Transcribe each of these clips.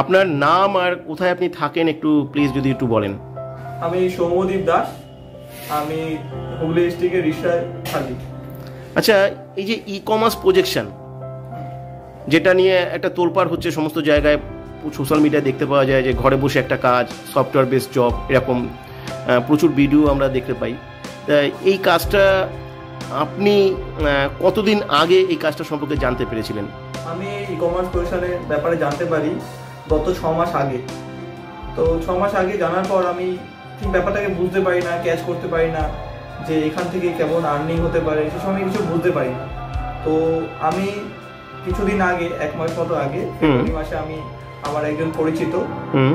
আপনার নাম আর কোথায় আপনি থাকেন একটু প্লিজ যদি একটু বলেন। আমি সৌম্যদীপ দাস, আমি হুগলি ডিস্ট্রিক্টের রিষায় থাকি। আচ্ছা, এই যে ই কমার্স প্রজেকশন যেটা নিয়ে একটা তোলপাড় হচ্ছে সমস্ত জায়গায়, সোশ্যাল মিডিয়ায় দেখতে পাওয়া যায় যে ঘরে বসে একটা কাজ, সফটওয়্যার বেসড জব, এরকম প্রচুর ভিডিও আমরা দেখতে পাই। তা এই কাজটা আপনি কতদিন আগে এই কাজটা সম্পর্কে জানতে পেরেছিলেন? আমি ই কমার্স প্রজেকশনের ব্যাপারে জানতে পারি গত 6 মাস আগে। তো 6 মাস আগে জানার পর আমি ঠিক ব্যাপারটাকে বুঝতে পারি না, ক্যাচ করতে পারি না যে এখান থেকে কেমন আর্নিং হতে পারে, সেসব আমি কিছু বুঝতে পারি না। তো আমি কিছুদিন আগে, 1 মাস মতো আগে, ফেব্রুয়ারি মাসে আমি আমার একজন পরিচিত,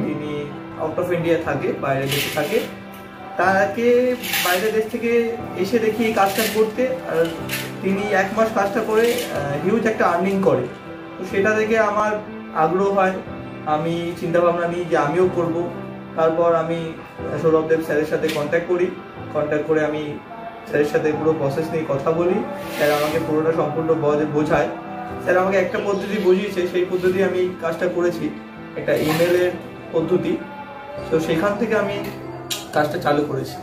তিনি আউট অফ ইন্ডিয়া থাকে, বাইরের দেশে থাকে, তাকে বাইরের দেশ থেকে এসে দেখি এই কাজটা করতে। আর তিনি 1 মাস কাজটা করে হিউজ একটা আর্নিং করে। তো সেটা দেখে আমার আগ্রহ হয়, আমি চিন্তা ভাবনা নিই যে আমিও করব। তারপর আমি সৌরভদেব স্যারের সাথে কন্ট্যাক্ট করে আমি স্যারের সাথে পুরো প্রসেস নিয়ে কথা বলি। স্যার আমাকে পুরোটা সম্পূর্ণ বোঝায়। স্যার আমাকে একটা পদ্ধতি বুঝিয়েছে, সেই পদ্ধতি আমি কাজটা করেছি, একটা ইমেলের পদ্ধতি। তো সেখান থেকে আমি কাজটা চালু করেছি।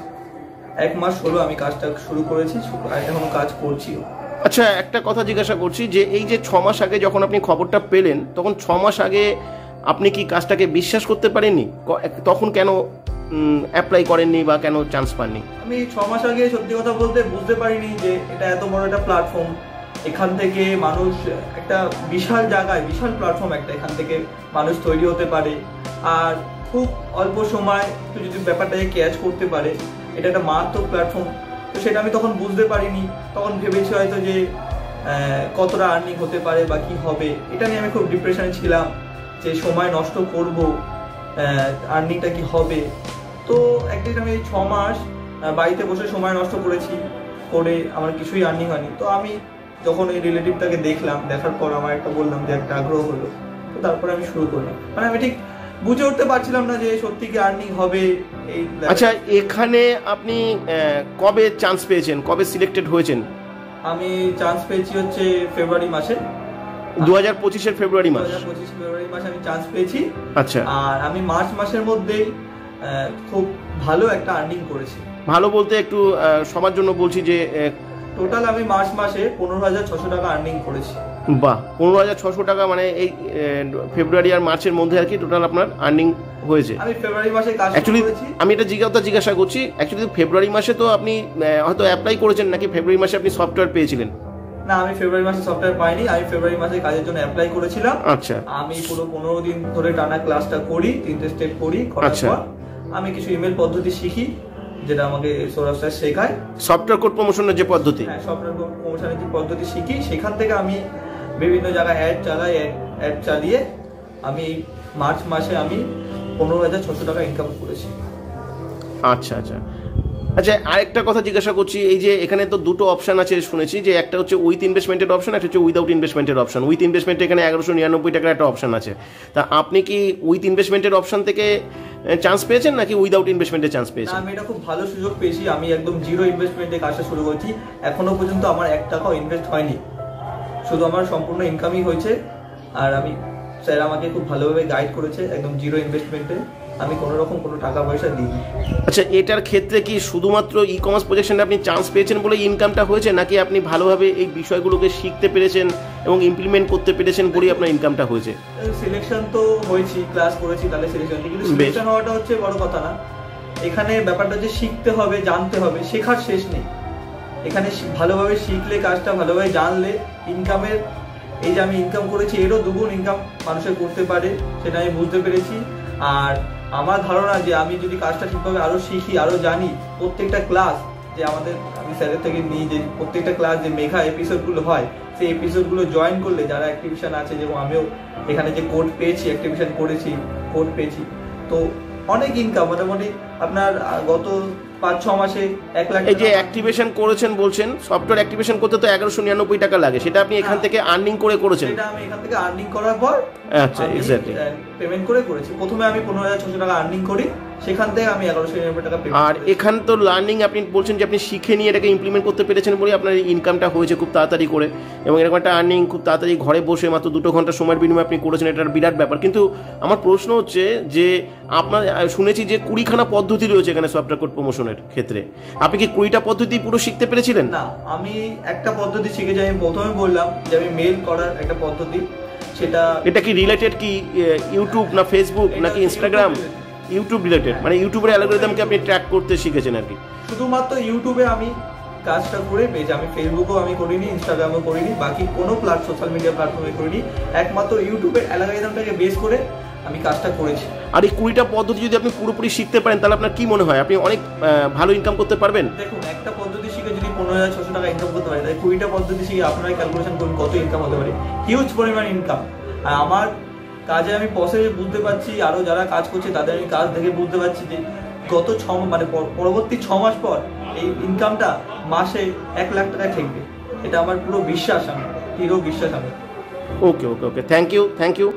1 মাস হলো আমি কাজটা শুরু করেছি, এখনো কাজ করছিও। আচ্ছা, একটা কথা জিজ্ঞাসা করছি যে এই যে 6 মাস আগে যখন আপনি খবরটা পেলেন, তখন 6 মাস আগে আপনি কি কাজটাকে বিশ্বাস করতে পারেননি? তখন কেন অ্যাপ্লাই করেননি বা কেন চান্স পাননি? আমি 6 মাস আগে সত্যি কথা বলতে বুঝতে পারিনি যে এটা এত বড় একটা প্ল্যাটফর্ম। এখান থেকে মানুষ একটা বিশাল জায়গায়, বিশাল প্ল্যাটফর্ম একটা, এখান থেকে মানুষ তৈরি হতে পারে। আর খুব অল্প সময় যদি ব্যাপারটাকে ক্যাচ করতে পারে, এটা একটা মারাত্মক প্ল্যাটফর্ম। তো সেটা আমি তখন বুঝতে পারিনি। তখন ভেবেছি হয়তো যে কতটা আর্নিং হতে পারে বা কি হবে, এটা নিয়ে আমি খুব ডিপ্রেশনে ছিলাম যে সময় নষ্ট করব, আর্নিংটা কি হবে। তো একদিন আমি 6 মাস বাড়িতে বসে সময় নষ্ট করেছি, করে আমার কিছুই আর্নিং হয়নি। তো আমি যখন এই রিলেটিভটাকে দেখলাম, দেখার পর আমার একটা বললাম যে একটা আগ্রহ হলো। তো তারপরে আমি শুরু করলাম। মানে আমি ঠিক বুঝে উঠতে পারছিলাম না যে সত্যি কি আর্নিং হবে এই। আচ্ছা, এখানে আপনি কবে চান্স পেয়েছেন, কবে সিলেক্টেড হয়েছেন? আমি চান্স পেয়েছি হচ্ছে ফেব্রুয়ারি মাসে, 2025-এর ফেব্রুয়ারি মাস। 2025 ফেব্রুয়ারি মাসে আমি চান্স পেয়েছি। আচ্ছা, আর আমি মার্চ মাসের মধ্যেই খুব ভালো একটা আর্নিং করেছি। ভালো বলতে একটু সবার জন্য বলছি যে টোটাল আমি মার্চ মাসে 15,600 টাকা আর্নিং করেছি। বাহ, 15,600 টাকা, মানে এই ফেব্রুয়ারি আর মার্চের মধ্যে আর কি টোটাল আপনার আর্নিং হয়েছে। আমি ফেব্রুয়ারি মাসে কাজ করেছি। আমি এটা জিজ্ঞাসা করছি, অ্যাকচুয়ালি ফেব্রুয়ারি মাসে তো আপনি হয়তো অ্যাপ্লাই করেছেন, নাকি ফেব্রুয়ারি মাসে আপনি সফটওয়্যার পেয়েছিলেন? না, আমি ফেব্রুয়ারি মাসে সফটওয়্যার পাইনি। আমি ফেব্রুয়ারি মাসে কাজের জন্য অ্যাপ্লাই করেছিলাম। আচ্ছা, আমি পুরো 15 দিন ধরে টানা ক্লাসটা করি, 3টে স্টেপ করি। করার পর আমি কিছু ইমেল পদ্ধতি শিখি, যেটা আমাকে সৌরভ স্যার শেখায়, সফটওয়্যার কোড প্রমোশনের যে পদ্ধতি। হ্যাঁ, সফটওয়্যার কোড প্রমোশনের যে পদ্ধতি শিখি। সেখান থেকে আমি বিভিন্ন জায়গায় অ্যাড চালিয়ে আমি মার্চ মাসে আমি 15,600 টাকা ইনকাম করেছি। আচ্ছা আচ্ছা আচ্ছা, আরেকটা কথা জিজ্ঞাসা করছি, এই যে এখানে তো দুটো অপশন আছে শুনেছি, যে একটা হচ্ছে উইথ ইনভেস্টমেন্টের অপশন, একটা হচ্ছে উইদাউট ইনভেস্টমেন্টের অপশন। উইথ ইনভেস্টমেন্টে এখানে 1199 টাকার একটা অপশন আছে। তা আপনি কি উইথ ইনভেস্টমেন্টের অপশন থেকে চান্স পেয়েছেন নাকি উইদাউট ইনভেস্টমেন্টে চান্স পেয়েছেন? আমি এটা খুব ভালো সুযোগ পেয়েছি। আমি একদম জিরো ইনভেস্টমেন্টে কাজটা শুরু করেছি। এখনো পর্যন্ত আমার 1 টাকাও ইনভেস্ট হয়নি, শুধু আমার সম্পূর্ণ ইনকামই হয়েছে। আর আমি স্যার আমাকে খুব ভালোভাবে গাইড করেছে, একদম জিরো ইনভেস্টমেন্টে। আমি কোনো রকম কোনো টাকা পয়সা দিইনি। আচ্ছা, এটার ক্ষেত্রে কি শুধুমাত্র ই কমার্স প্রজেকশনে আপনি চান্স পেয়েছেন বলে ইনকামটা হয়েছে, নাকি আপনি ভালোভাবে এই বিষয়গুলোকে শিখতে পেরেছেন এবং ইমপ্লিমেন্ট করতে পেরেছেন বলেই আপনার ইনকামটা হয়েছে? সিলেকশন তো হয়েছি, ক্লাস করেছি, তাহলে সিলেকশন, কিন্তু সিলেকশন হওয়াটা হচ্ছে বড় কথা না। এখানে ব্যাপারটা হচ্ছে শিখতে হবে, জানতে হবে, শেখার শেষ নেই। এখানে ভালোভাবে শিখলে, কাজটা ভালোভাবে জানলে, ইনকামের, এই যে আমি ইনকাম করেছি এরও দ্বিগুণ ইনকাম মানুষের করতে পারে, সেটা আমি বুঝতে পেরেছি। আর আমার ধারণা যে আমি যদি কাজটা ঠিকভাবে আরো শিখি, আরো জানি, প্রত্যেকটা ক্লাস যে আমি স্যারের থেকে নিই, যে প্রত্যেকটা ক্লাস যে মেঘা এপিসোডগুলো হয়, সেই এপিসোডগুলো জয়েন করলে যারা অ্যাক্টিভিশন আছে, যেমন আমিও এখানে যে কোড পেয়েছি, অ্যাক্টিভিশন করেছি, কোড পেয়েছি, তো অনেক ইনকাম মোটামুটি আপনার গত 5-6 মাসে 1 লাখ। এই যে অ্যাক্টিভেশন করেছেন বলছেন, সফটওয়্যার অ্যাক্টিভেশন করতে তো 1199 টাকা লাগে, সেটা আপনি এখান থেকে আর্নিং করে করেছেন? সেটা আমি এখান থেকে আর্নিং করার পর, আচ্ছা, এক্স্যাক্টলি পেমেন্ট করে করেছি। প্রথমে আমি 15,600 টাকা আর্নিং করি, সেখান থেকে আমি 1199 টাকা পেমেন্ট। আর এখান তো লার্নিং আপনি বলছেন যে আপনি শিখে নিয়ে এটাকে ইমপ্লিমেন্ট করতে পেরেছেন বলে আপনার ইনকামটা হয়েছে খুব তাড়াতাড়ি করে, এবং এরকম একটা আর্নিং খুব তাড়াতাড়ি ঘরে বসে মাত্র 2 ঘন্টা সময়ের বিনিময়ে আপনি করেছেন, এটা বিরাট ব্যাপার। কিন্তু আমার প্রশ্ন হচ্ছে যে আপনার শুনেছি যে 20খানা পদ্ধতি রয়েছে এখানে সফটওয়্যার কোড প্রমোশনের ক্ষেত্রে, আপনি কি 20টা পদ্ধতি পুরো শিখতে পেরেছিলেন? না, আমি একটা পদ্ধতি শিখেছি। আমি প্রথমে বললাম যে আমি মেল করার একটা পদ্ধতি, সেটা এটা কি রিলেটেড কি ইউটিউব না ফেসবুক নাকি ইনস্টাগ্রাম? ইউটিউব রিলেটেড, মানে ইউটিউবের অ্যালগরিদমকে আপনি ট্র্যাক করতে শিখেছেন আর কি। শুধুমাত্র ইউটিউবে আমি কাজটা করে পেয়েছি, আমি ফেসবুকও আমি করিনি, ইনস্টাগ্রামও করিনি, বাকি কোনো সোশ্যাল মিডিয়া প্ল্যাটফর্মে করিনি, একমাত্র ইউটিউবের অ্যালগরিদমটাকে বেস করে আমি কাজটা করেছি। আর এই 20টা পদ্ধতি যদি আপনি পুরোপুরি শিখতে পারেন তাহলে আপনার কি মনে হয় আপনি অনেক ভালো ইনকাম করতে পারবেন? দেখুন, একটা পদ্ধতি শিখে যদি 15,600 টাকা ইনকাম করতে পারে, তাই 20টা পদ্ধতি শিখে আপনারাই ক্যালকুলেশন করুন কত ইনকাম হতে পারে। হিউজ পরিমাণ ইনকাম। আর আমার কাজে আমি প্রসেসে বুঝতে পারছি, আরও যারা কাজ করছে তাদের আমি কাজ দেখে বুঝতে পারছি যে গত পরবর্তী 6 মাস পর এই ইনকামটা মাসে 1 লাখ টাকা ঠেকবে। এটা আমার পুরো বিশ্বাস, আমি দৃঢ় বিশ্বাস আমার। Okay okay okay, thank you. Thank you.